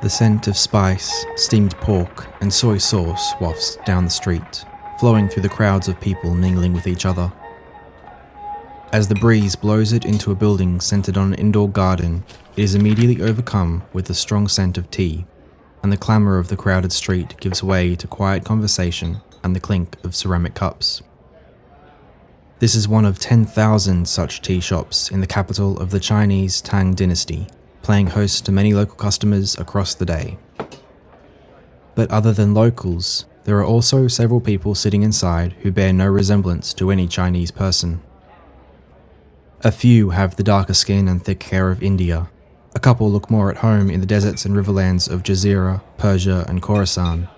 The scent of spice, steamed pork, and soy sauce wafts down the street, flowing through the crowds of people mingling with each other. As the breeze blows it into a building centered on an indoor garden, it is immediately overcome with the strong scent of tea, and the clamor of the crowded street gives way to quiet conversation and the clink of ceramic cups. This is one of 10,000 such tea shops in the capital of the Chinese Tang Dynasty, playing host to many local customers across the day. But other than locals, there are also several people sitting inside who bear no resemblance to any Chinese person. A few have the darker skin and thick hair of India. A couple look more at home in the deserts and riverlands of Jazeera, Persia, and Khorasan,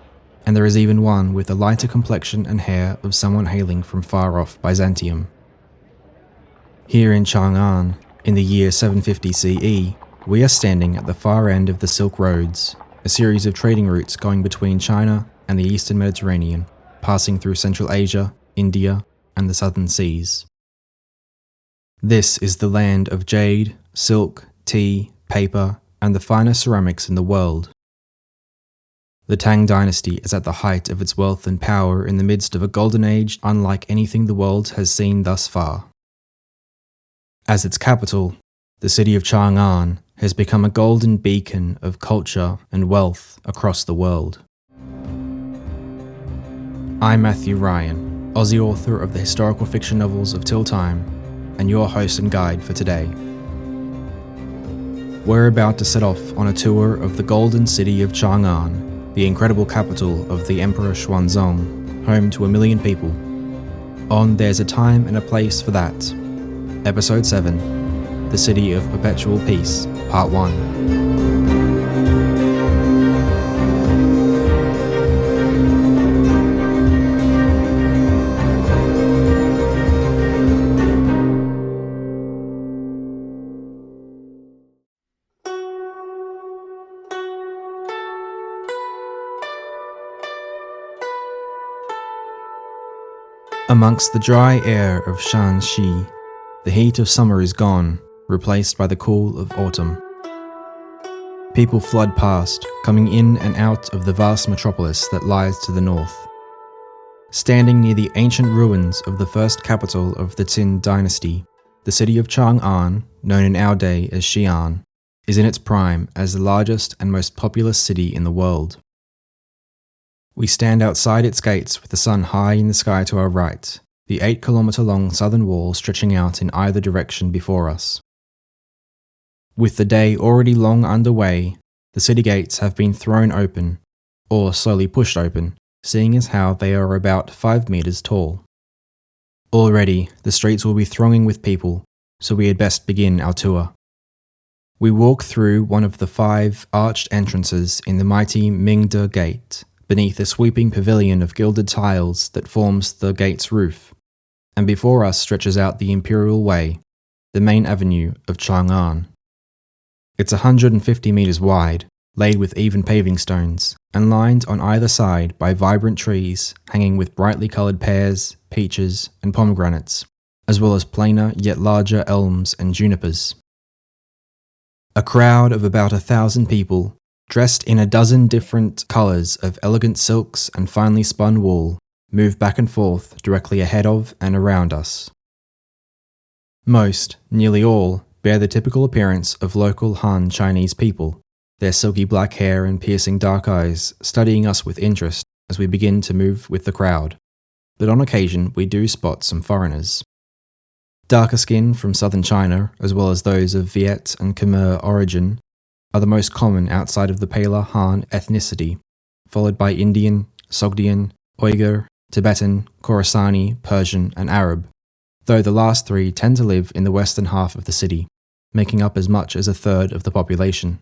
and there is even one with a lighter complexion and hair of someone hailing from far-off Byzantium. Here in Chang'an, in the year 750 CE, we are standing at the far end of the Silk Roads, a series of trading routes going between China and the Eastern Mediterranean, passing through Central Asia, India, and the Southern Seas. This is the land of jade, silk, tea, paper, and the finest ceramics in the world. The Tang Dynasty is at the height of its wealth and power in the midst of a golden age unlike anything the world has seen thus far. As its capital, the city of Chang'an has become a golden beacon of culture and wealth across the world. I'm Matthew Ryan, Aussie author of the historical fiction novels of Till Time, and your host and guide for today. We're about to set off on a tour of the golden city of Chang'an, the incredible capital of the Emperor Xuanzong, home to 1 million people. On There's a Time and a Place for That, Episode 7, The City of Perpetual Peace, Part 1. Amongst the dry air of Qin Shi, the heat of summer is gone, replaced by the cool of autumn. People flood past, coming in and out of the vast metropolis that lies to the north. Standing near the ancient ruins of the first capital of the Qin dynasty, the city of Chang'an, known in our day as Xi'an, is in its prime as the largest and most populous city in the world. We stand outside its gates with the sun high in the sky to our right, the 8-kilometre-long southern wall stretching out in either direction before us. With the day already long underway, the city gates have been thrown open, or slowly pushed open, seeing as how they are about 5 meters tall. Already, the streets will be thronging with people, so we had best begin our tour. We walk through one of the 5 arched entrances in the mighty Mingde Gate, beneath a sweeping pavilion of gilded tiles that forms the gate's roof, and before us stretches out the Imperial Way, the main avenue of Chang'an. It's 150 meters wide, laid with even paving stones, and lined on either side by vibrant trees hanging with brightly coloured pears, peaches, and pomegranates, as well as plainer yet larger elms and junipers. A crowd of about 1,000 people, dressed in a dozen different colours of elegant silks and finely spun wool, move back and forth directly ahead of and around us. Most, nearly all, bear the typical appearance of local Han Chinese people, their silky black hair and piercing dark eyes studying us with interest as we begin to move with the crowd, but on occasion we do spot some foreigners. Darker skin from southern China, as well as those of Viet and Khmer origin, are the most common outside of the paler Han ethnicity, followed by Indian, Sogdian, Uyghur, Tibetan, Khorasani, Persian, and Arab, though the last 3 tend to live in the western half of the city, making up as much as 1/3 of the population.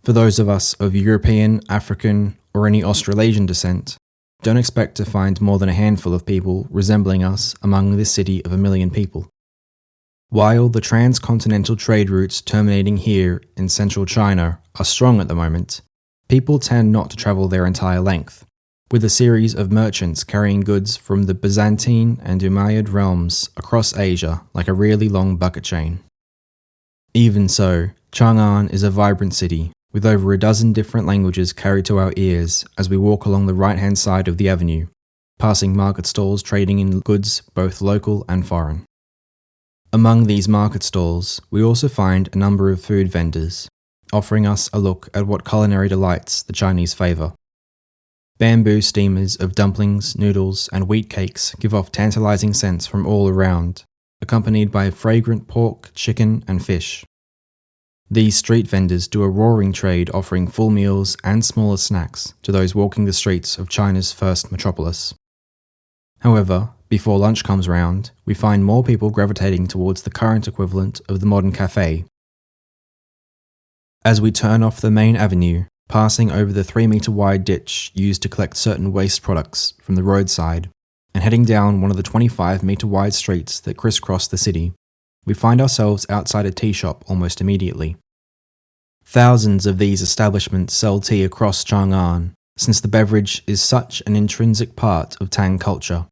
For those of us of European, African, or any Australasian descent, don't expect to find more than a handful of people resembling us among this city of 1 million people. While the transcontinental trade routes terminating here in central China are strong at the moment, people tend not to travel their entire length, with a series of merchants carrying goods from the Byzantine and Umayyad realms across Asia like a really long bucket chain. Even so, Chang'an is a vibrant city, with over a dozen different languages carried to our ears as we walk along the right-hand side of the avenue, passing market stalls trading in goods both local and foreign. Among these market stalls, we also find a number of food vendors, offering us a look at what culinary delights the Chinese favour. Bamboo steamers of dumplings, noodles, and wheat cakes give off tantalising scents from all around, accompanied by fragrant pork, chicken, and fish. These street vendors do a roaring trade, offering full meals and smaller snacks to those walking the streets of China's first metropolis. However, before lunch comes round, we find more people gravitating towards the current equivalent of the modern cafe. As we turn off the main avenue, passing over the 3-metre-wide ditch used to collect certain waste products from the roadside, and heading down one of the 25-metre-wide streets that crisscross the city, we find ourselves outside a tea shop almost immediately. Thousands of these establishments sell tea across Chang'an, since the beverage is such an intrinsic part of Tang culture.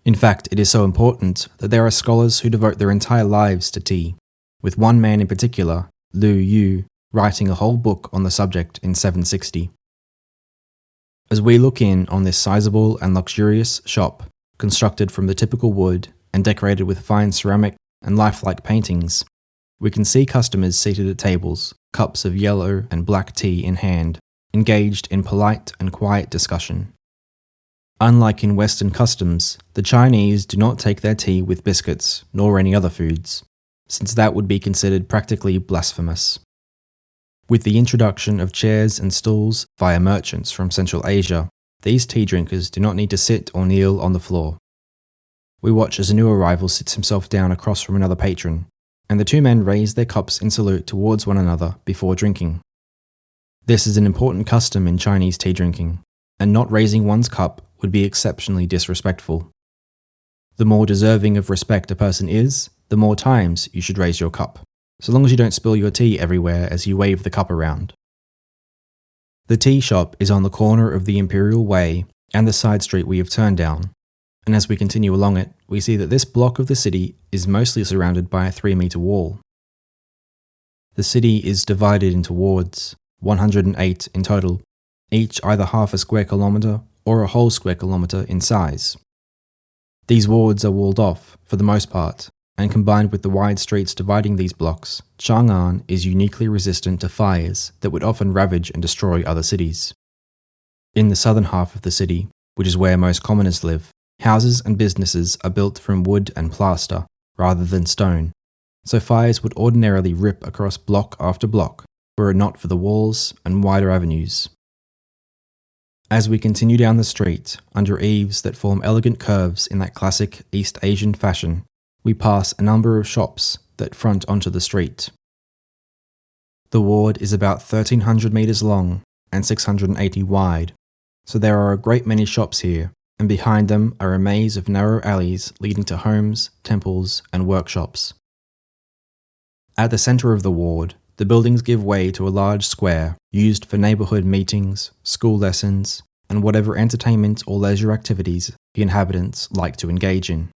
In fact, it is so important that there are scholars who devote their entire lives to tea, with one man in particular, Lu Yu, writing a whole book on the subject in 760. As we look in on this sizable and luxurious shop, constructed from the typical wood and decorated with fine ceramic and lifelike paintings, we can see customers seated at tables, cups of yellow and black tea in hand, engaged in polite and quiet discussion. Unlike in Western customs, the Chinese do not take their tea with biscuits nor any other foods, since that would be considered practically blasphemous. With the introduction of chairs and stools via merchants from Central Asia, these tea drinkers do not need to sit or kneel on the floor. We watch as a new arrival sits himself down across from another patron, and the two men raise their cups in salute towards one another before drinking. This is an important custom in Chinese tea drinking, and not raising one's cup would be exceptionally disrespectful. The more deserving of respect a person is, the more times you should raise your cup, so long as you don't spill your tea everywhere as you wave the cup around. The tea shop is on the corner of the Imperial Way and the side street we have turned down, and as we continue along it, we see that this block of the city is mostly surrounded by a 3-metre wall. The city is divided into wards, 108 in total, each either half a square kilometre or a whole square kilometre in size. These wards are walled off, for the most part, and combined with the wide streets dividing these blocks, Chang'an is uniquely resistant to fires that would often ravage and destroy other cities. In the southern half of the city, which is where most commoners live, houses and businesses are built from wood and plaster, rather than stone, so fires would ordinarily rip across block after block, were it not for the walls and wider avenues. As we continue down the street, under eaves that form elegant curves in that classic East Asian fashion, we pass a number of shops that front onto the street. The ward is about 1,300 metres long and 680 wide, so there are a great many shops here, and behind them are a maze of narrow alleys leading to homes, temples, and workshops. At the centre of the ward, the buildings give way to a large square used for neighbourhood meetings, school lessons, and whatever entertainment or leisure activities the inhabitants like to engage in.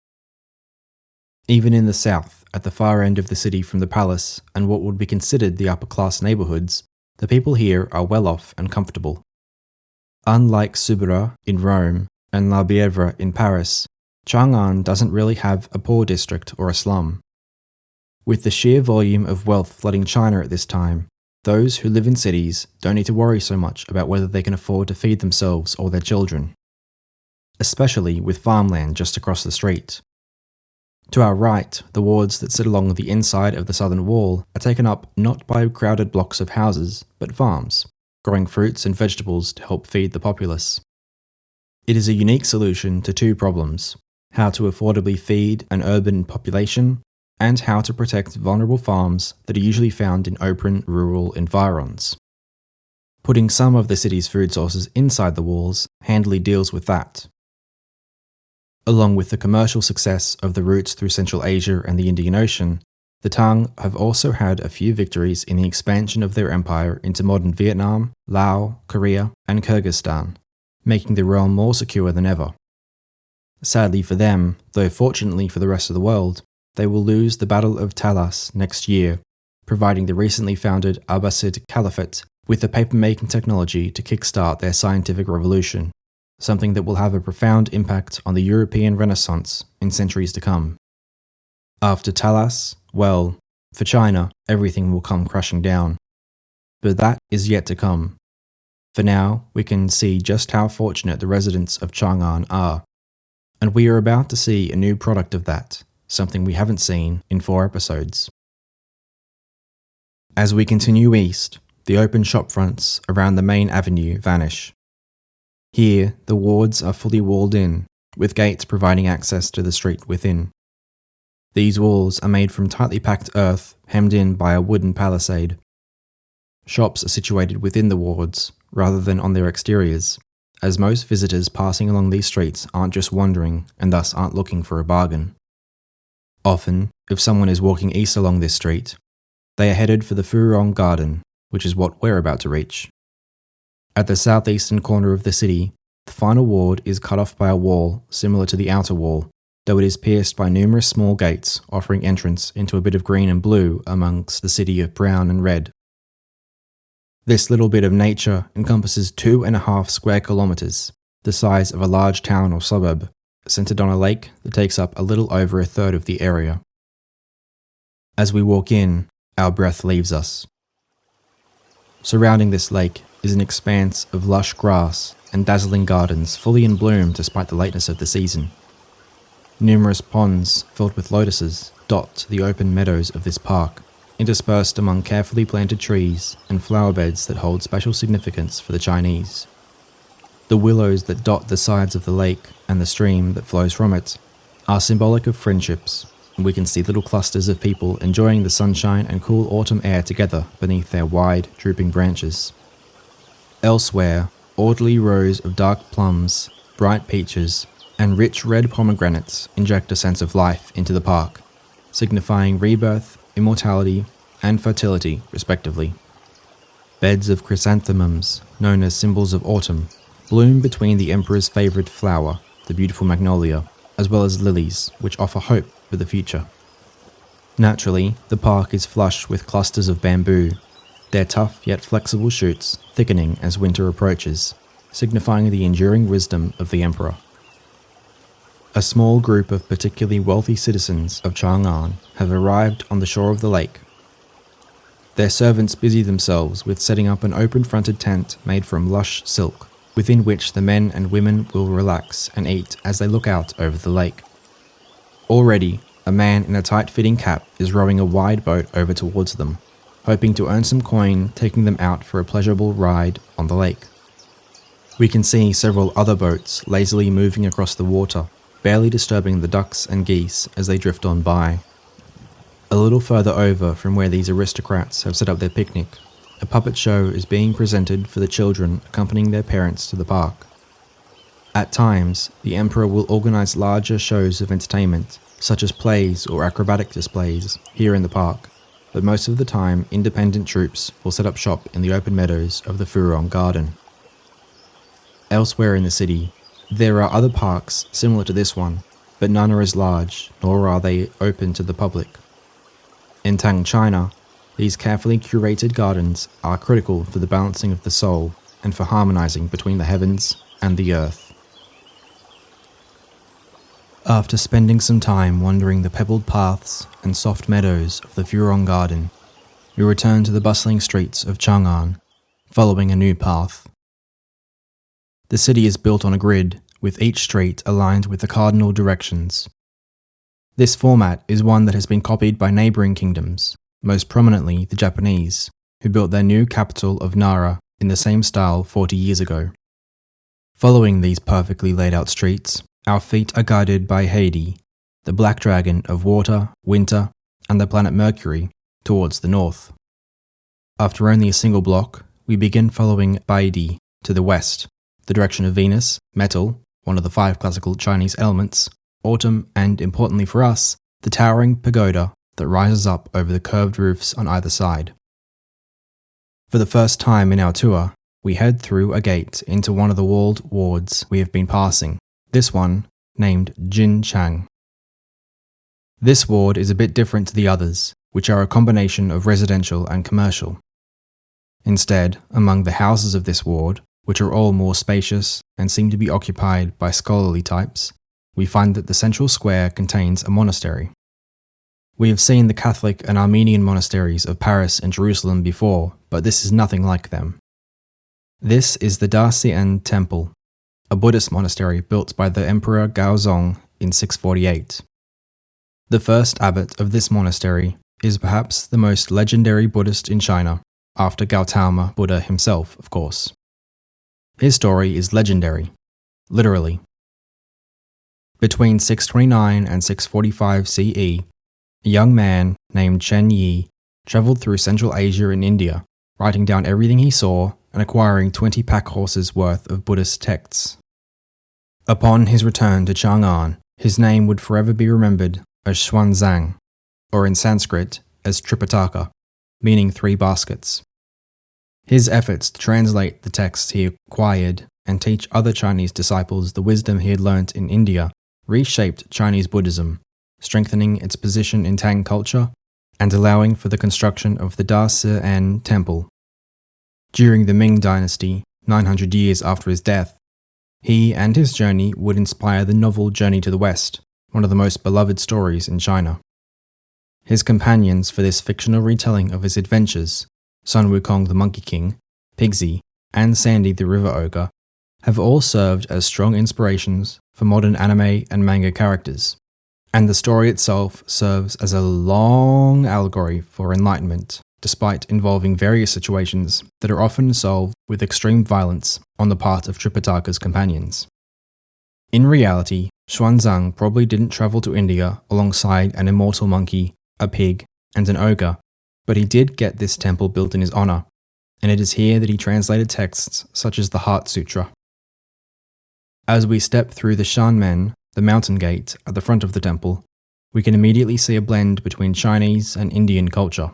Even in the south, at the far end of the city from the palace and what would be considered the upper-class neighbourhoods, the people here are well off and comfortable. Unlike Subura in Rome and La Bièvre in Paris, Chang'an doesn't really have a poor district or a slum. With the sheer volume of wealth flooding China at this time, those who live in cities don't need to worry so much about whether they can afford to feed themselves or their children, especially with farmland just across the street. To our right, the wards that sit along the inside of the southern wall are taken up not by crowded blocks of houses, but farms, growing fruits and vegetables to help feed the populace. It is a unique solution to two problems: how to affordably feed an urban population, and how to protect vulnerable farms that are usually found in open rural environs. Putting some of the city's food sources inside the walls handily deals with that. Along with the commercial success of the routes through Central Asia and the Indian Ocean, the Tang have also had a few victories in the expansion of their empire into modern Vietnam, Laos, Korea, and Kyrgyzstan, making the realm more secure than ever. Sadly for them, though fortunately for the rest of the world, they will lose the Battle of Talas next year, providing the recently founded Abbasid Caliphate with the paper-making technology to kickstart their scientific revolution, something that will have a profound impact on the European Renaissance in centuries to come. After Talas, well, for China, everything will come crashing down. But that is yet to come. For now, we can see just how fortunate the residents of Chang'an are, and we are about to see a new product of that, something we haven't seen in 4 episodes. As we continue east, the open shopfronts around the main avenue vanish. Here, the wards are fully walled in, with gates providing access to the street within. These walls are made from tightly packed earth hemmed in by a wooden palisade. Shops are situated within the wards, rather than on their exteriors, as most visitors passing along these streets aren't just wandering and thus aren't looking for a bargain. Often, if someone is walking east along this street, they are headed for the Furong Garden, which is what we're about to reach. At the southeastern corner of the city, the final ward is cut off by a wall similar to the outer wall, though it is pierced by numerous small gates offering entrance into a bit of green and blue amongst the city of brown and red. This little bit of nature encompasses 2.5 square kilometers, the size of a large town or suburb, centered on a lake that takes up a little over a third of the area. As we walk in, our breath leaves us. Surrounding this lake is an expanse of lush grass and dazzling gardens fully in bloom despite the lateness of the season. Numerous ponds filled with lotuses dot the open meadows of this park, interspersed among carefully planted trees and flower beds that hold special significance for the Chinese. The willows that dot the sides of the lake and the stream that flows from it are symbolic of friendships, and we can see little clusters of people enjoying the sunshine and cool autumn air together beneath their wide, drooping branches. Elsewhere, orderly rows of dark plums, bright peaches, and rich red pomegranates inject a sense of life into the park, signifying rebirth, immortality, and fertility, respectively. Beds of chrysanthemums, known as symbols of autumn, bloom between the emperor's favourite flower, the beautiful magnolia, as well as lilies, which offer hope for the future. Naturally, the park is flush with clusters of bamboo, their tough yet flexible shoots thickening as winter approaches, signifying the enduring wisdom of the emperor. A small group of particularly wealthy citizens of Chang'an have arrived on the shore of the lake. Their servants busy themselves with setting up an open-fronted tent made from lush silk, within which the men and women will relax and eat as they look out over the lake. Already, a man in a tight-fitting cap is rowing a wide boat over towards them, hoping to earn some coin taking them out for a pleasurable ride on the lake. We can see several other boats lazily moving across the water, barely disturbing the ducks and geese as they drift on by. A little further over from where these aristocrats have set up their picnic, a puppet show is being presented for the children accompanying their parents to the park. At times, the emperor will organize larger shows of entertainment, such as plays or acrobatic displays, here in the park, but most of the time independent troops will set up shop in the open meadows of the Furong Garden. Elsewhere in the city, there are other parks similar to this one, but none are as large, nor are they open to the public. In Tang China, these carefully curated gardens are critical for the balancing of the soul and for harmonizing between the heavens and the earth. After spending some time wandering the pebbled paths and soft meadows of the Furong Garden, we return to the bustling streets of Chang'an, following a new path. The city is built on a grid, with each street aligned with the cardinal directions. This format is one that has been copied by neighbouring kingdoms, most prominently the Japanese, who built their new capital of Nara in the same style 40 years ago. Following these perfectly laid out streets, our feet are guided by Heidi, the black dragon of water, winter, and the planet Mercury, towards the north. After only a single block, we begin following Baidi to the west, the direction of Venus, metal, one of the 5 classical Chinese elements, autumn, and importantly for us, the towering pagoda that rises up over the curved roofs on either side. For the first time in our tour, we head through a gate into one of the walled wards we have been passing, this one named Jinchang. This ward is a bit different to the others, which are a combination of residential and commercial. Instead, among the houses of this ward, which are all more spacious and seem to be occupied by scholarly types, we find that the central square contains a monastery. We have seen the Catholic and Armenian monasteries of Paris and Jerusalem before, but this is nothing like them. This is the Dacian Temple, a Buddhist monastery built by the Emperor Gaozong in 648. The first abbot of this monastery is perhaps the most legendary Buddhist in China, after Gautama Buddha himself, of course. His story is legendary, literally. Between 629 and 645 CE, a young man named Chen Yi travelled through Central Asia and India, writing down everything he saw and acquiring 20 pack horses worth of Buddhist texts. Upon his return to Chang'an, his name would forever be remembered as Xuanzang, or in Sanskrit as Tripitaka, meaning 3 baskets. His efforts to translate the texts he acquired and teach other Chinese disciples the wisdom he had learnt in India reshaped Chinese Buddhism, strengthening its position in Tang culture and allowing for the construction of the Dacian Temple. During the Ming Dynasty, 900 years after his death, he and his journey would inspire the novel Journey to the West, one of the most beloved stories in China. His companions for this fictional retelling of his adventures, Sun Wukong the Monkey King, Pigsy, and Sandy the River Ogre, have all served as strong inspirations for modern anime and manga characters, and the story itself serves as a long allegory for enlightenment, despite involving various situations that are often solved with extreme violence on the part of Tripitaka's companions. In reality, Xuanzang probably didn't travel to India alongside an immortal monkey, a pig, and an ogre, but he did get this temple built in his honor, and it is here that he translated texts such as the Heart Sutra. As we step through the Shanmen, the mountain gate at the front of the temple, we can immediately see a blend between Chinese and Indian culture.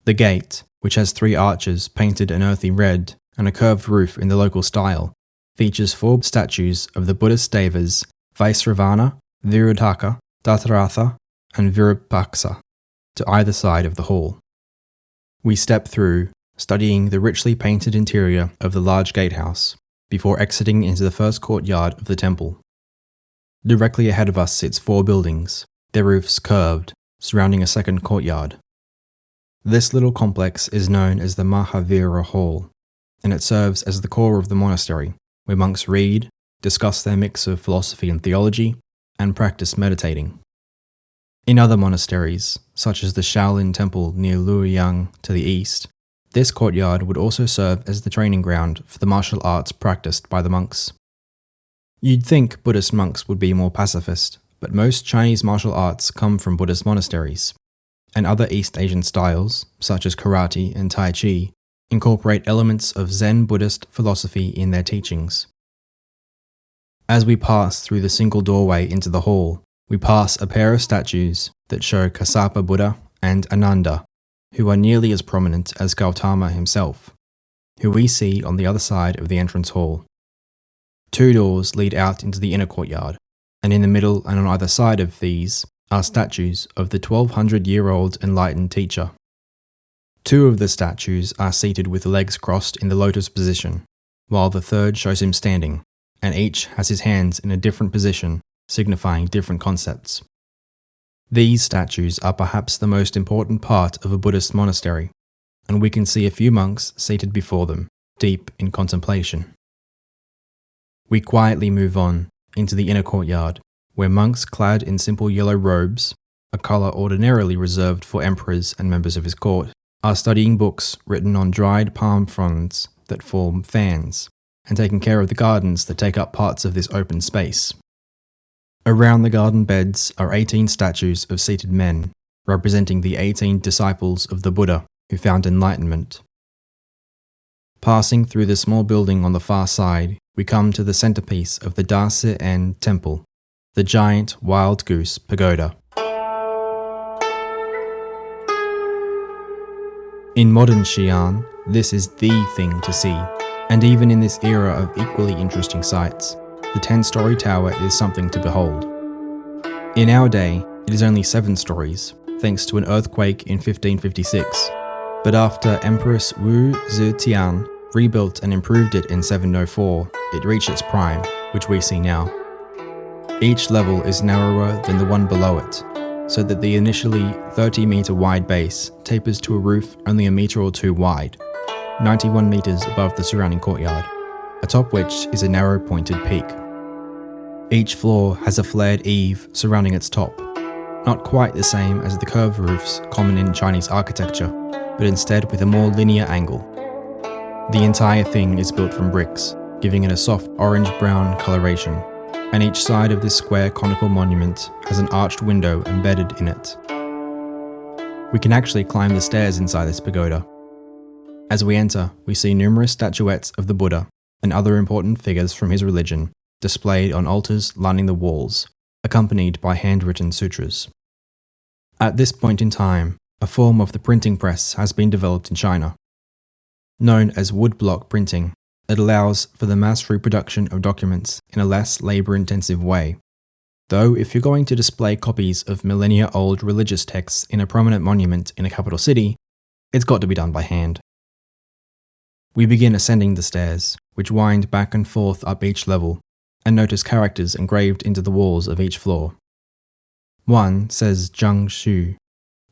The gate, which has 3 arches painted an earthy red and a curved roof in the local style, features 4 statues of the Buddhist devas Vaisravana, Virudhaka, Dattaratha, and Virupaksha to either side of the hall. We step through, studying the richly painted interior of the large gatehouse, before exiting into the first courtyard of the temple. Directly ahead of us sits 4 buildings, their roofs curved, surrounding a second courtyard. This little complex is known as the Mahavira Hall, and it serves as the core of the monastery, where monks read, discuss their mix of philosophy and theology, and practice meditating. In other monasteries, such as the Shaolin Temple near Luoyang to the east, this courtyard would also serve as the training ground for the martial arts practiced by the monks. You'd think Buddhist monks would be more pacifist, but most Chinese martial arts come from Buddhist monasteries, and other East Asian styles, such as karate and tai chi, incorporate elements of Zen Buddhist philosophy in their teachings. As we pass through the single doorway into the hall, we pass a pair of statues that show Kassapa Buddha and Ananda, who are nearly as prominent as Gautama himself, who we see on the other side of the entrance hall. 2 doors lead out into the inner courtyard, and in the middle and on either side of these are statues of the 1200-year-old enlightened teacher. 2 of the statues are seated with legs crossed in the lotus position, while the third shows him standing, and each has his hands in a different position, signifying different concepts. These statues are perhaps the most important part of a Buddhist monastery, and we can see a few monks seated before them, deep in contemplation. We quietly move on into the inner courtyard, where monks clad in simple yellow robes, a colour ordinarily reserved for emperors and members of his court, are studying books written on dried palm fronds that form fans, and taking care of the gardens that take up parts of this open space. Around the garden beds are 18 statues of seated men, representing the 18 disciples of the Buddha who found enlightenment. Passing through the small building on the far side, we come to the centerpiece of the Dacian Temple, the giant wild goose pagoda. In modern Xi'an, this is the thing to see, and even in this era of equally interesting sights, the 10-story tower is something to behold. In our day, it is only 7 stories, thanks to an earthquake in 1556, but after Empress Wu Zetian rebuilt and improved it in 704, it reached its prime, which we see now. Each level is narrower than the one below it, so that the initially 30-metre wide base tapers to a roof only a metre or two wide, 91 metres above the surrounding courtyard, atop which is a narrow pointed peak. Each floor has a flared eave surrounding its top, not quite the same as the curved roofs common in Chinese architecture, but instead with a more linear angle. The entire thing is built from bricks, giving it a soft orange-brown coloration, and each side of this square conical monument has an arched window embedded in it. We can actually climb the stairs inside this pagoda. As we enter, we see numerous statuettes of the Buddha and other important figures from his religion displayed on altars lining the walls, accompanied by handwritten sutras. At this point in time, a form of the printing press has been developed in China. Known as woodblock printing, it allows for the mass reproduction of documents in a less labour-intensive way. Though if you're going to display copies of millennia-old religious texts in a prominent monument in a capital city, it's got to be done by hand. We begin ascending the stairs, which wind back and forth up each level, and notice characters engraved into the walls of each floor. One says Zhang Xu,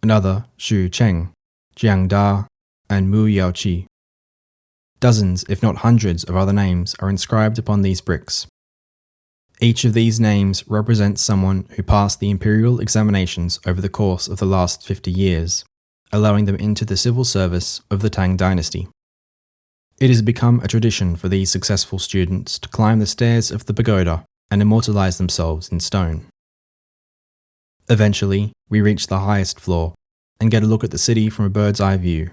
another Xu Cheng, Jiang Da, and Mu Yao Qi. Dozens, if not hundreds, of other names are inscribed upon these bricks. Each of these names represents someone who passed the imperial examinations over the course of the last 50 years, allowing them into the civil service of the Tang Dynasty. It has become a tradition for these successful students to climb the stairs of the pagoda and immortalize themselves in stone. Eventually, we reach the highest floor and get a look at the city from a bird's eye view.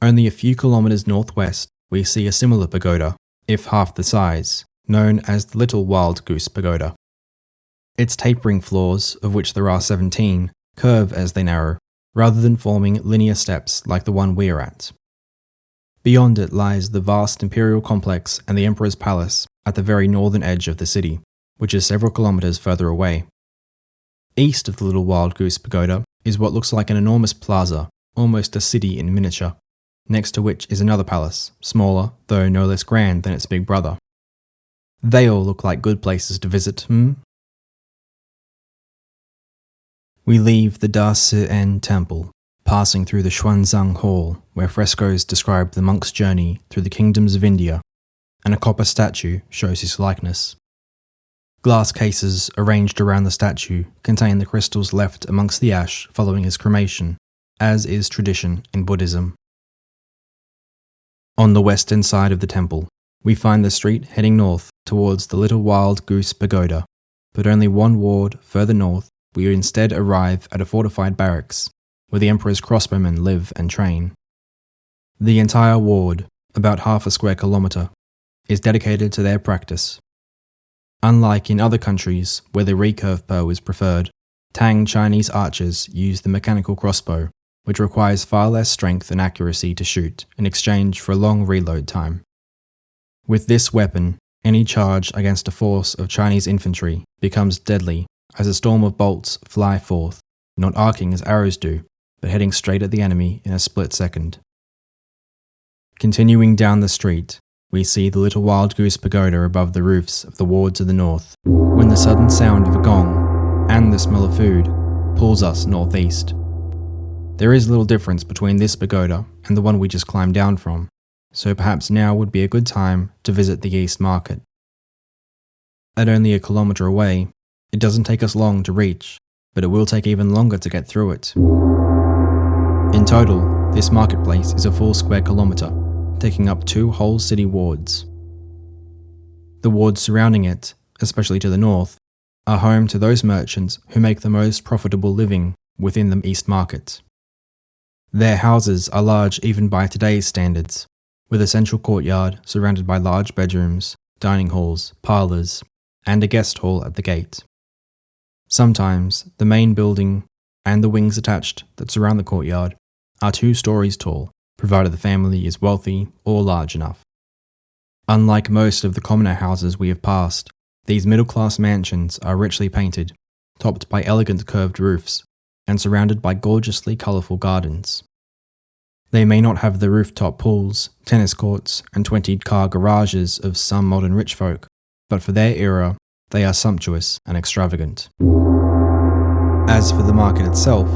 Only a few kilometers northwest, we see a similar pagoda, if half the size, known as the Little Wild Goose Pagoda. Its tapering floors, of which there are 17, curve as they narrow, rather than forming linear steps like the one we're at. Beyond it lies the vast imperial complex and the emperor's palace at the very northern edge of the city, which is several kilometers further away. East of the Little Wild Goose Pagoda is what looks like an enormous plaza, almost a city in miniature, next to which is another palace, smaller, though no less grand than its big brother. They all look like good places to visit, We leave the Da Si-en Temple, passing through the Xuanzang Hall, where frescoes describe the monk's journey through the kingdoms of India, and a copper statue shows his likeness. Glass cases arranged around the statue contain the crystals left amongst the ash following his cremation, as is tradition in Buddhism. On the western side of the temple, we find the street heading north towards the Little Wild Goose Pagoda, but only one ward further north we instead arrive at a fortified barracks, where the emperor's crossbowmen live and train. The entire ward, about half a square kilometre, is dedicated to their practice. Unlike in other countries where the recurve bow is preferred, Tang Chinese archers use the mechanical crossbow, which requires far less strength and accuracy to shoot in exchange for a long reload time. With this weapon, any charge against a force of Chinese infantry becomes deadly as a storm of bolts fly forth, not arcing as arrows do, but heading straight at the enemy in a split second. Continuing down the street, we see the Little Wild Goose Pagoda above the roofs of the ward to the north, when the sudden sound of a gong, and the smell of food, pulls us northeast. There is little difference between this pagoda and the one we just climbed down from, so perhaps now would be a good time to visit the East Market. At only a kilometre away, it doesn't take us long to reach, but it will take even longer to get through it. In total, this marketplace is a full square kilometre, taking up 2 whole city wards. The wards surrounding it, especially to the north, are home to those merchants who make the most profitable living within the East Market. Their houses are large even by today's standards, with a central courtyard surrounded by large bedrooms, dining halls, parlours, and a guest hall at the gate. Sometimes the main building and the wings attached that surround the courtyard are 2 stories tall, provided the family is wealthy or large enough. Unlike most of the commoner houses we have passed, these middle-class mansions are richly painted, topped by elegant curved roofs, and surrounded by gorgeously colourful gardens. They may not have the rooftop pools, tennis courts, and 20-car garages of some modern rich folk, but for their era, they are sumptuous and extravagant. As for the market itself,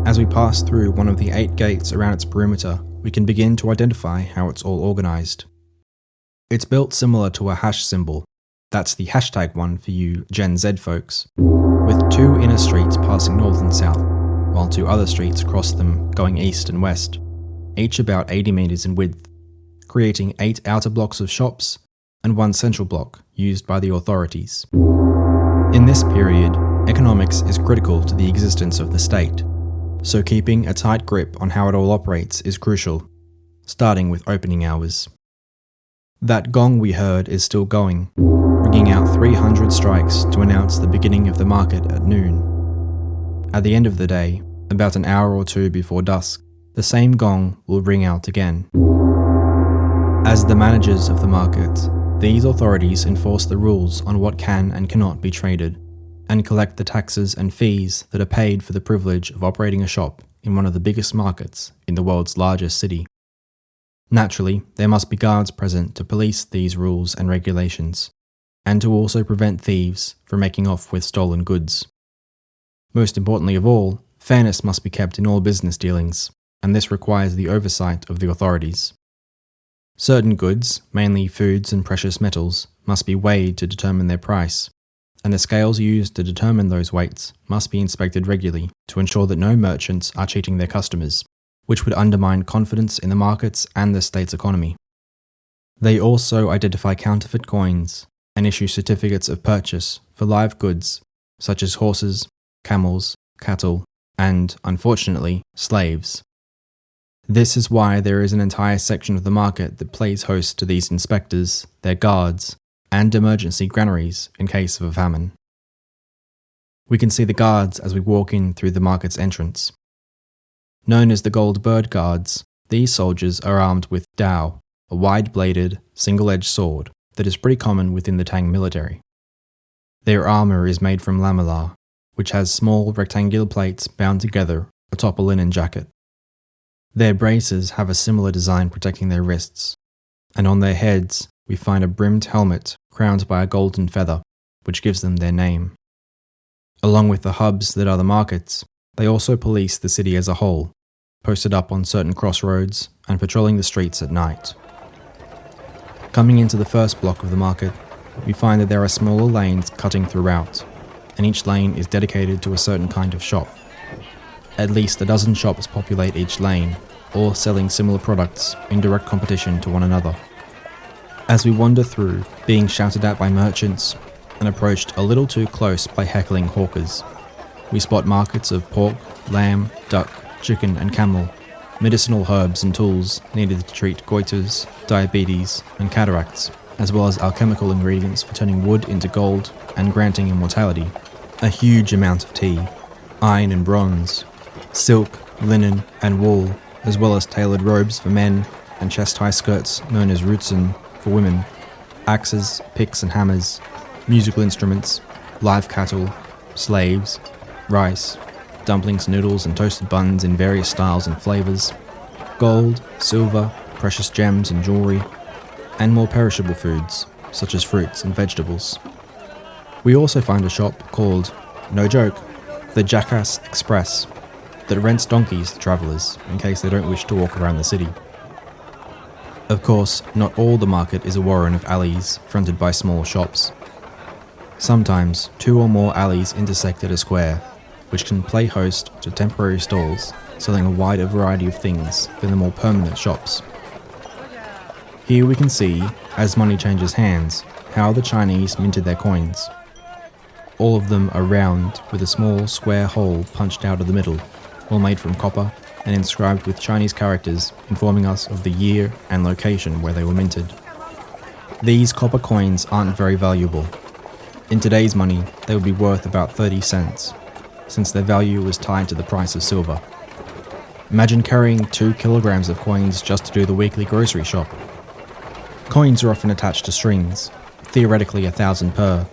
as we pass through one of the 8 gates around its perimeter, we can begin to identify how it's all organised. It's built similar to a hash symbol, that's the hashtag one for you Gen Z folks, with 2 inner streets passing north and south, while 2 other streets cross them going east and west, each about 80 metres in width, creating 8 outer blocks of shops and 1 central block used by the authorities. In this period, economics is critical to the existence of the state, so keeping a tight grip on how it all operates is crucial, starting with opening hours. That gong we heard is still going, ringing out 300 strikes to announce the beginning of the market at noon. At the end of the day, about an hour or 2 before dusk, the same gong will ring out again. As the managers of the market, these authorities enforce the rules on what can and cannot be traded, and collect the taxes and fees that are paid for the privilege of operating a shop in one of the biggest markets in the world's largest city. Naturally, there must be guards present to police these rules and regulations, and to also prevent thieves from making off with stolen goods. Most importantly of all, fairness must be kept in all business dealings, and this requires the oversight of the authorities. Certain goods, mainly foods and precious metals, must be weighed to determine their price, and the scales used to determine those weights must be inspected regularly to ensure that no merchants are cheating their customers, which would undermine confidence in the markets and the state's economy. They also identify counterfeit coins and issue certificates of purchase for live goods such as horses, camels, cattle, and, unfortunately, slaves. This is why there is an entire section of the market that plays host to these inspectors, their guards, and emergency granaries in case of a famine. We can see the guards as we walk in through the market's entrance. Known as the Gold Bird Guards, these soldiers are armed with dao, a wide-bladed, single-edged sword that is pretty common within the Tang military. Their armour is made from lamellar, which has small rectangular plates bound together atop a linen jacket. Their braces have a similar design protecting their wrists, and on their heads we find a brimmed helmet crowned by a golden feather, which gives them their name. Along with the hubs that are the markets, they also police the city as a whole, posted up on certain crossroads and patrolling the streets at night. Coming into the first block of the market, we find that there are smaller lanes cutting throughout, and each lane is dedicated to a certain kind of shop. At least a dozen shops populate each lane, all selling similar products in direct competition to one another. As we wander through, being shouted at by merchants and approached a little too close by heckling hawkers, we spot markets of pork, lamb, duck, chicken and camel, medicinal herbs and tools needed to treat goiters, diabetes and cataracts, as well as alchemical ingredients for turning wood into gold and granting immortality, a huge amount of tea, iron and bronze, silk, linen and wool, as well as tailored robes for men and chest-high skirts known as rutsen for women, axes, picks and hammers, musical instruments, live cattle, slaves, rice, dumplings, noodles and toasted buns in various styles and flavours, gold, silver, precious gems and jewellery, and more perishable foods such as fruits and vegetables. We also find a shop called, no joke, the Jackass Express, that rents donkeys to travellers in case they don't wish to walk around the city. Of course, not all the market is a warren of alleys fronted by small shops. Sometimes 2 or more alleys intersect at a square, which can play host to temporary stalls selling a wider variety of things than the more permanent shops. Here we can see, as money changes hands, how the Chinese minted their coins. All of them are round with a small square hole punched out of the middle, all made from copper and inscribed with Chinese characters informing us of the year and location where they were minted. These copper coins aren't very valuable. In today's money, they would be worth about 30 cents, since their value was tied to the price of silver. Imagine carrying 2 kilograms of coins just to do the weekly grocery shop. Coins are often attached to strings, theoretically 1,000 per,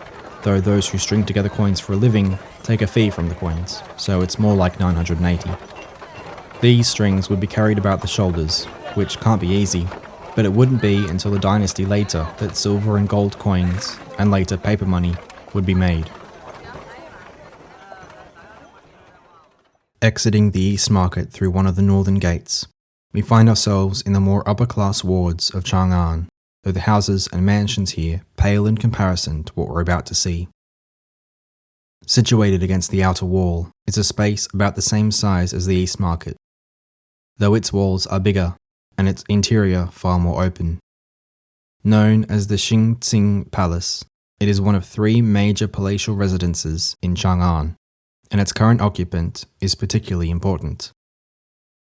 though those who string together coins for a living take a fee from the coins, so it's more like 980. These strings would be carried about the shoulders, which can't be easy, but it wouldn't be until a dynasty later that silver and gold coins, and later paper money, would be made. Exiting the East Market through one of the northern gates, we find ourselves in the more upper-class wards of Chang'an, though the houses and mansions here pale in comparison to what we're about to see. Situated against the outer wall is a space about the same size as the East Market, though its walls are bigger and its interior far more open. Known as the Qin Palace, it is one of 3 major palatial residences in Chang'an, and its current occupant is particularly important.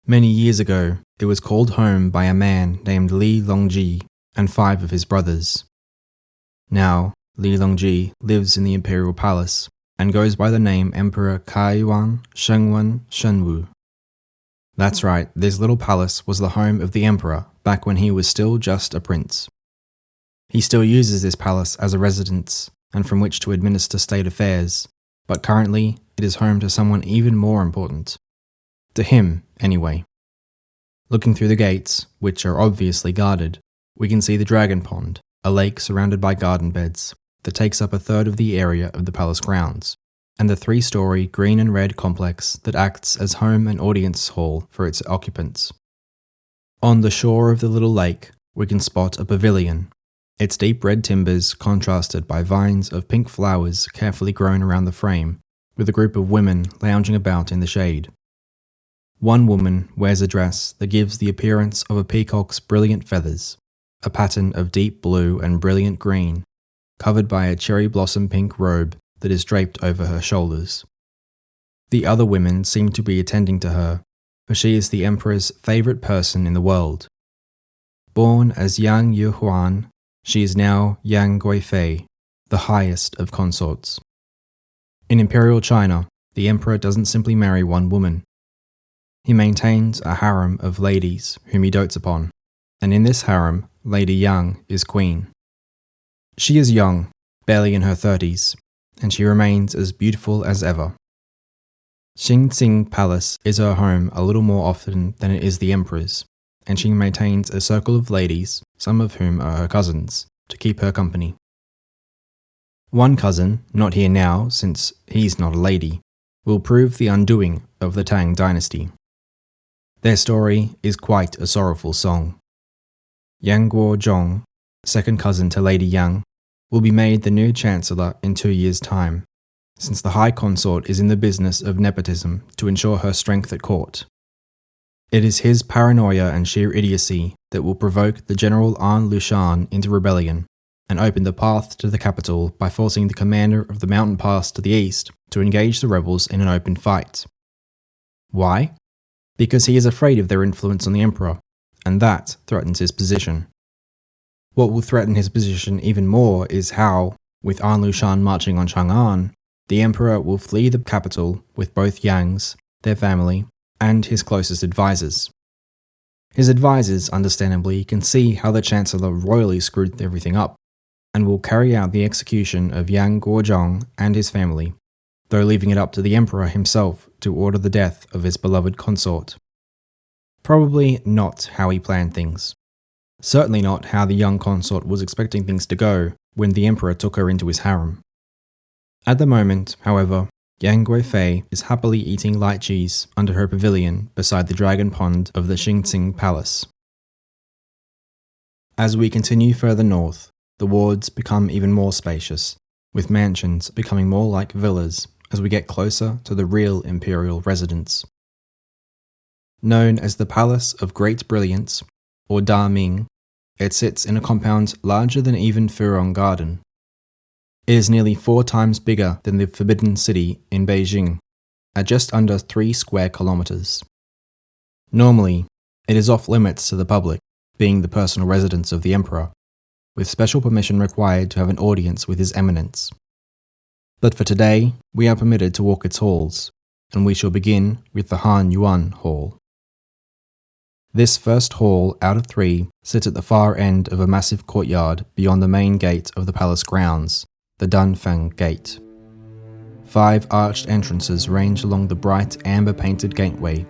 Many years ago, it was called home by a man named Li Longji and 5 of his brothers. Now, Li Longji lives in the imperial palace and goes by the name Emperor Kaiwan Shengwen Shenwu. That's right, this little palace was the home of the emperor back when he was still just a prince. He still uses this palace as a residence and from which to administer state affairs, but currently it is home to someone even more important. To him, anyway. Looking through the gates, which are obviously guarded, we can see the Dragon Pond, a lake surrounded by garden beds that takes up a third of the area of the palace grounds, and the 3-story green and red complex that acts as home and audience hall for its occupants. On the shore of the little lake, we can spot a pavilion, its deep red timbers contrasted by vines of pink flowers carefully grown around the frame, with a group of women lounging about in the shade. One woman wears a dress that gives the appearance of a peacock's brilliant feathers, a pattern of deep blue and brilliant green, covered by a cherry blossom pink robe that is draped over her shoulders. The other women seem to be attending to her, for she is the emperor's favourite person in the world. Born as Yang Yuhuan, she is now Yang Guifei, the highest of consorts. In imperial China, the emperor doesn't simply marry one woman. He maintains a harem of ladies whom he dotes upon, and in this harem, Lady Yang is queen. She is young, barely in her 30s, and she remains as beautiful as ever. Qin Palace is her home a little more often than it is the emperor's, and she maintains a circle of ladies, some of whom are her cousins, to keep her company. One cousin, not here now since he's not a lady, will prove the undoing of the Tang Dynasty. Their story is quite a sorrowful song. Yang Guozhong, second cousin to Lady Yang, will be made the new chancellor in 2 years' time, since the High Consort is in the business of nepotism to ensure her strength at court. It is his paranoia and sheer idiocy that will provoke the General An Lushan into rebellion and open the path to the capital by forcing the commander of the mountain pass to the east to engage the rebels in an open fight. Why? Because he is afraid of their influence on the emperor, and that threatens his position. What will threaten his position even more is how, with An Lushan marching on Chang'an, the emperor will flee the capital with both Yangs, their family, and his closest advisors. His advisors, understandably, can see how the chancellor royally screwed everything up, and will carry out the execution of Yang Guozhong and his family, though leaving it up to the emperor himself to order the death of his beloved consort. Probably not how he planned things. Certainly not how the young consort was expecting things to go when the emperor took her into his harem. At the moment, however, Yang Guifei is happily eating light cheese under her pavilion beside the dragon pond of the Qin Palace. As we continue further north, the wards become even more spacious, with mansions becoming more like villas as we get closer to the real imperial residence. Known as the Palace of Great Brilliance, or Da Ming, it sits in a compound larger than even Furong Garden. It is nearly 4 times bigger than the Forbidden City in Beijing, at just under 3 square kilometers. Normally, it is off limits to the public, being the personal residence of the emperor, with special permission required to have an audience with His Eminence. But for today, we are permitted to walk its halls, and we shall begin with the Han Yuan Hall. This first hall out of 3 sits at the far end of a massive courtyard beyond the main gate of the palace grounds, the Dunfang Gate. 5 arched entrances range along the bright amber-painted gateway,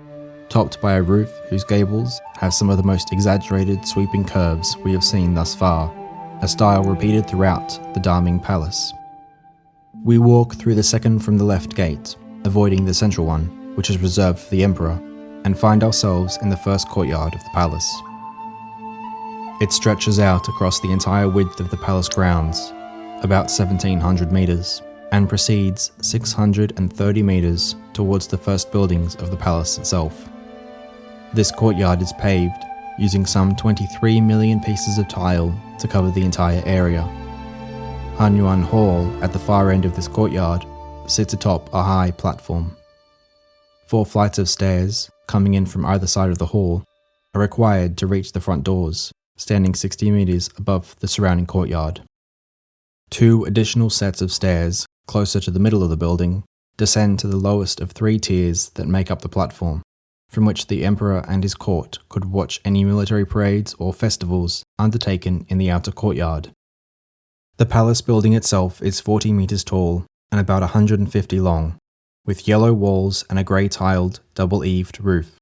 topped by a roof whose gables have some of the most exaggerated sweeping curves we have seen thus far, a style repeated throughout the Daming Palace. We walk through the second from the left gate, avoiding the central one, which is reserved for the emperor, and find ourselves in the first courtyard of the palace. It stretches out across the entire width of the palace grounds, about 1,700 meters, and proceeds 630 meters towards the first buildings of the palace itself. This courtyard is paved, using some 23 million pieces of tile to cover the entire area. Han Yuan Hall, at the far end of this courtyard, sits atop a high platform. 4 flights of stairs, coming in from either side of the hall, are required to reach the front doors, standing 60 meters above the surrounding courtyard. 2 additional sets of stairs, closer to the middle of the building, descend to the lowest of 3 tiers that make up the platform, from which the emperor and his court could watch any military parades or festivals undertaken in the outer courtyard. The palace building itself is 40 meters tall and about 150 long, with yellow walls and a grey-tiled, double-eaved roof,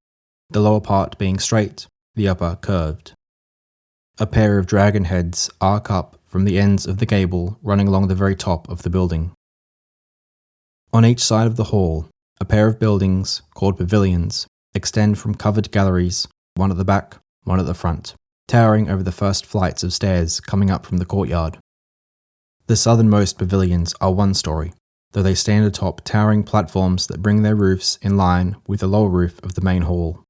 the lower part being straight, the upper curved. A pair of dragon heads arc up from the ends of the gable running along the very top of the building. On each side of the hall, a pair of buildings, called pavilions, extend from covered galleries, one at the back, one at the front, towering over the first flights of stairs coming up from the courtyard. The southernmost pavilions are 1-story, though they stand atop towering platforms that bring their roofs in line with the lower roof of the main hall.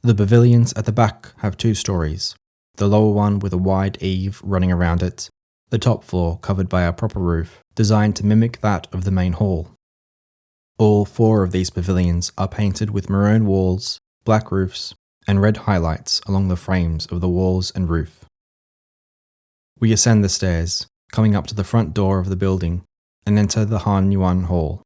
The pavilions at the back have 2 stories, the lower one with a wide eave running around it, the top floor covered by a proper roof designed to mimic that of the main hall. All 4 of these pavilions are painted with maroon walls, black roofs, and red highlights along the frames of the walls and roof. We ascend the stairs, coming up to the front door of the building, and enter the Han Yuan Hall.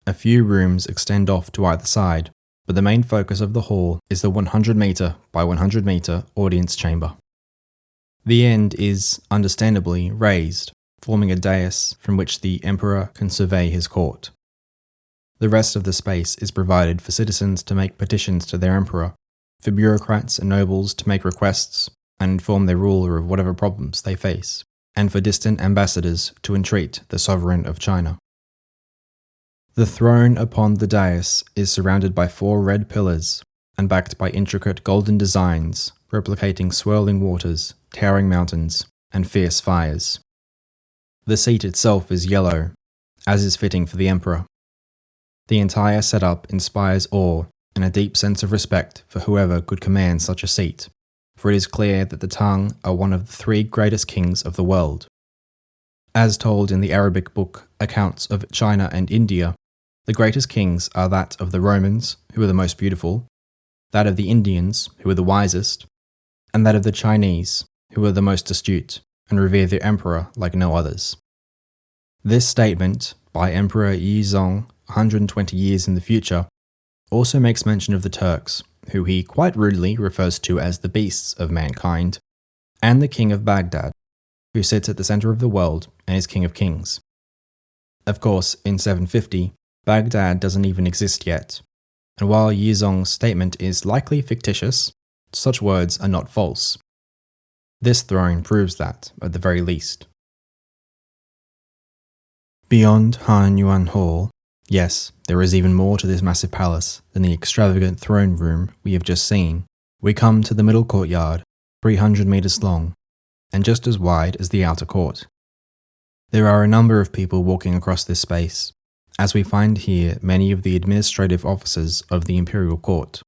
A few rooms extend off to either side, but the main focus of the hall is the 100-meter by 100-meter audience chamber. The end is, understandably, raised, forming a dais from which the emperor can survey his court. The rest of the space is provided for citizens to make petitions to their emperor, for bureaucrats and nobles to make requests and inform their ruler of whatever problems they face, and for distant ambassadors to entreat the sovereign of China. The throne upon the dais is surrounded by 4 red pillars and backed by intricate golden designs replicating swirling waters, towering mountains, and fierce fires. The seat itself is yellow, as is fitting for the emperor. The entire setup inspires awe and a deep sense of respect for whoever could command such a seat, for it is clear that the Tang are one of the 3 greatest kings of the world. As told in the Arabic book Accounts of China and India, the greatest kings are that of the Romans, who are the most beautiful, that of the Indians, who are the wisest, and that of the Chinese, who are the most astute, and revere their emperor like no others. This statement, by Emperor Yizong 120 years in the future, also makes mention of the Turks, who he quite rudely refers to as the beasts of mankind, and the king of Baghdad, who sits at the center of the world and is king of kings. Of course, in 750, Baghdad doesn't even exist yet, and while Yizong's statement is likely fictitious, such words are not false. This throne proves that, at the very least. Beyond Han Yuan Hall, yes, there is even more to this massive palace than the extravagant throne room we have just seen. We come to the middle courtyard, 300 meters long, and just as wide as the outer court. There are a number of people walking across this space, as we find here many of the administrative officers of the imperial court.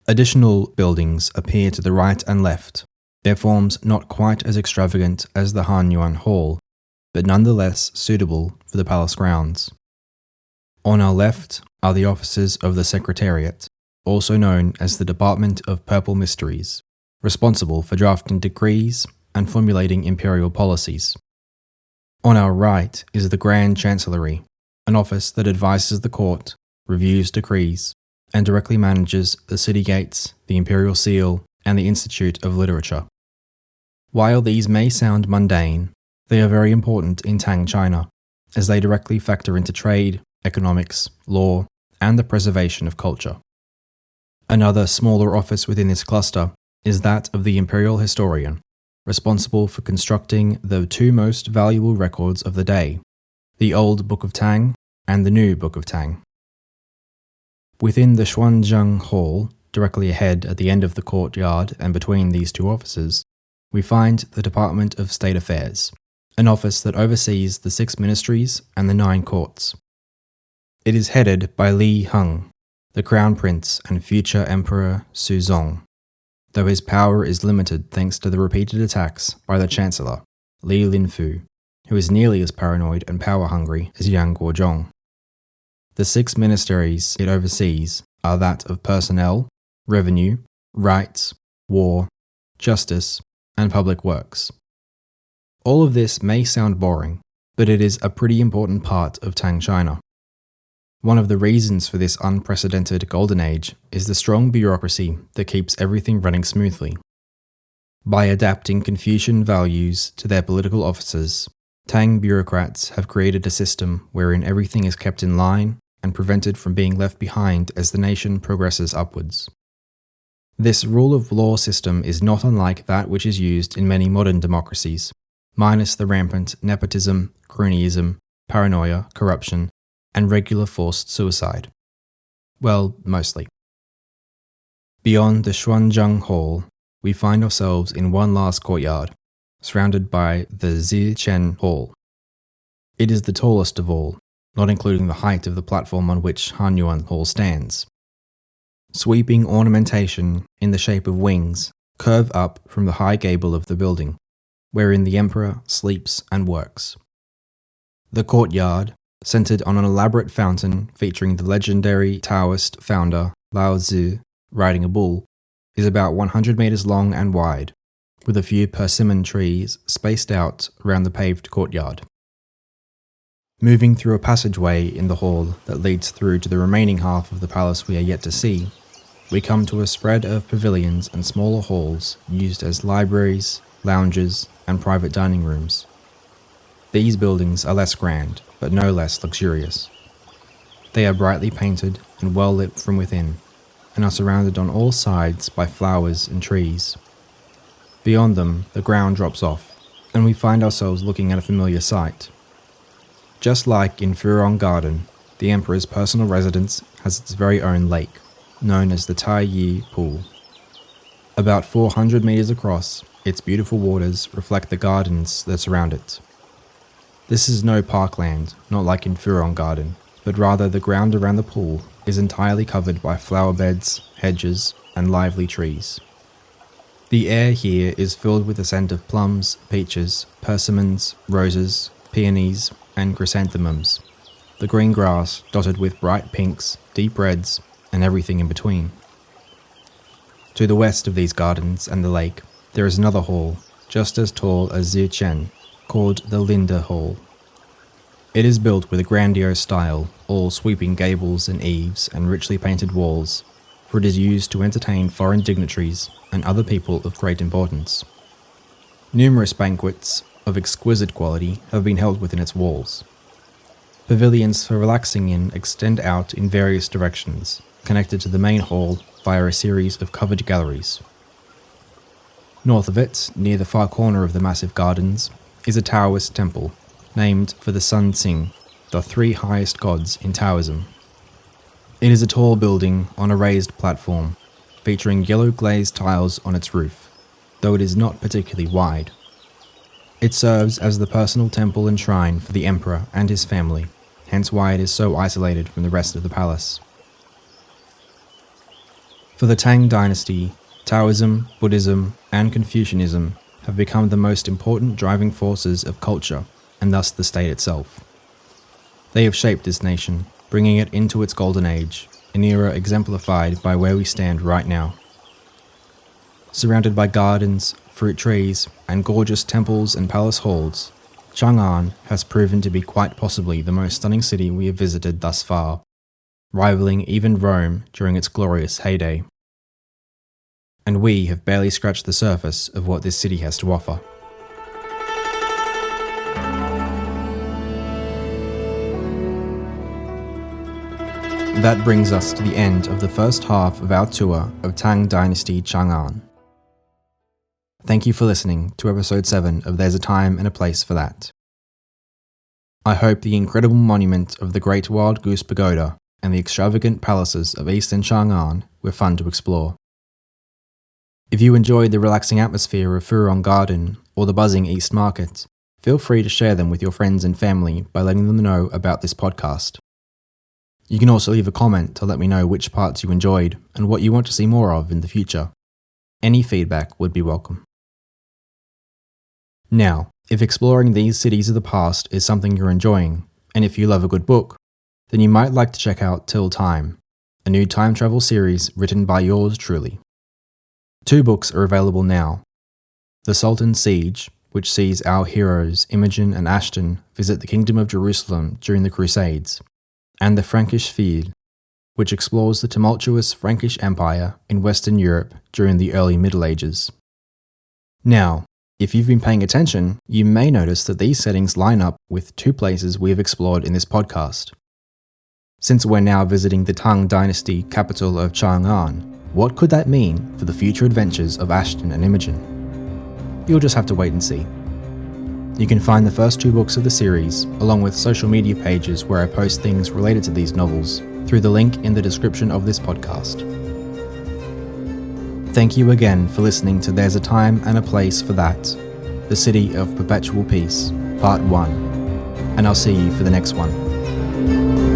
Additional buildings appear to the right and left, their forms not quite as extravagant as the Han Yuan Hall, but nonetheless suitable for the palace grounds. On our left are the offices of the Secretariat, also known as the Department of Purple Mysteries, responsible for drafting decrees and formulating imperial policies. On our right is the Grand Chancellery, an office that advises the court, reviews decrees, and directly manages the city gates, the imperial seal, and the Institute of Literature. While these may sound mundane, They are very important in Tang China, as they directly factor into trade, economics, law, and the preservation of culture. Another smaller office within this cluster is that of the imperial historian, responsible for constructing the two most valuable records of the day, the Old Book of Tang and the New Book of Tang. Within the Xuanzheng Hall, directly ahead at the end of the courtyard and between these two offices, we find the Department of State Affairs, an office that oversees the 6 ministries and the 9 courts. It is headed by Li Heng, the Crown Prince and future Emperor Suzong, though his power is limited thanks to the repeated attacks by the Chancellor, Li Linfu, who is nearly as paranoid and power-hungry as Yang Guozhong. The 6 ministries it oversees are that of personnel, revenue, rights, war, justice, and public works. All of this may sound boring, but it is a pretty important part of Tang China. One of the reasons for this unprecedented golden age is the strong bureaucracy that keeps everything running smoothly. By adapting Confucian values to their political officers, Tang bureaucrats have created a system wherein everything is kept in line and prevented from being left behind as the nation progresses upwards. This rule of law system is not unlike that which is used in many modern democracies, minus the rampant nepotism, cronyism, paranoia, corruption, and regular forced suicide. Well, mostly. Beyond the Xuanzheng Hall, we find ourselves in one last courtyard, surrounded by the Zichen Hall. It is the tallest of all, not including the height of the platform on which Hanyuan Hall stands. Sweeping ornamentation in the shape of wings curve up from the high gable of the building, wherein the emperor sleeps and works. The courtyard, centered on an elaborate fountain featuring the legendary Taoist founder Lao Tzu riding a bull, is about 100 meters long and wide, with a few persimmon trees spaced out around the paved courtyard. Moving through a passageway in the hall that leads through to the remaining half of the palace we are yet to see, we come to a spread of pavilions and smaller halls used as libraries, lounges, and private dining rooms. These buildings are less grand, but no less luxurious. They are brightly painted and well lit from within, and are surrounded on all sides by flowers and trees. Beyond them, the ground drops off, and we find ourselves looking at a familiar sight. Just like in Furong Garden, the emperor's personal residence has its very own lake, known as the Tai Yi Pool. About 400 meters across, its beautiful waters reflect the gardens that surround it. This is no parkland, not like in Furong Garden, but rather the ground around the pool is entirely covered by flower beds, hedges, and lively trees. The air here is filled with the scent of plums, peaches, persimmons, roses, peonies, and chrysanthemums, the green grass dotted with bright pinks, deep reds, and everything in between. To the west of these gardens and the lake, there is another hall, just as tall as Zichen, called the Linda Hall. It is built with a grandiose style, all sweeping gables and eaves and richly painted walls, for it is used to entertain foreign dignitaries and other people of great importance. Numerous banquets of exquisite quality have been held within its walls. Pavilions for relaxing in extend out in various directions, connected to the main hall via a series of covered galleries. North of it, near the far corner of the massive gardens, is a Taoist temple, named for the Sun Tsing, the 3 highest gods in Taoism. It is a tall building on a raised platform, featuring yellow glazed tiles on its roof, though it is not particularly wide. It serves as the personal temple and shrine for the emperor and his family, hence why it is so isolated from the rest of the palace. For the Tang Dynasty, Taoism, Buddhism, and Confucianism have become the most important driving forces of culture, and thus the state itself. They have shaped this nation, bringing it into its golden age, an era exemplified by where we stand right now. Surrounded by gardens, fruit trees, and gorgeous temples and palace halls, Chang'an has proven to be quite possibly the most stunning city we have visited thus far, rivaling even Rome during its glorious heyday. And we have barely scratched the surface of what this city has to offer. That brings us to the end of the first half of our tour of Tang Dynasty Chang'an. Thank you for listening to episode 7 of There's a Time and a Place for That. I hope the incredible monument of the Great Wild Goose Pagoda and the extravagant palaces of Eastern Chang'an were fun to explore. If you enjoyed the relaxing atmosphere of Furong Garden or the buzzing East Market, feel free to share them with your friends and family by letting them know about this podcast. You can also leave a comment to let me know which parts you enjoyed and what you want to see more of in the future. Any feedback would be welcome. Now, if exploring these cities of the past is something you're enjoying, and if you love a good book, then you might like to check out Till Time, a new time travel series written by yours truly. 2 books are available now. The Sultan's Siege, which sees our heroes Imogen and Ashton visit the Kingdom of Jerusalem during the Crusades, and The Frankish Field, which explores the tumultuous Frankish Empire in Western Europe during the early Middle Ages. Now, if you've been paying attention, you may notice that these settings line up with 2 places we have explored in this podcast. Since we're now visiting the Tang Dynasty capital of Chang'an, what could that mean for the future adventures of Ashton and Imogen? You'll just have to wait and see. You can find the first 2 books of the series, along with social media pages where I post things related to these novels, through the link in the description of this podcast. Thank you again for listening to There's a Time and a Place for That, the City of Perpetual Peace, Part 1, and I'll see you for the next one.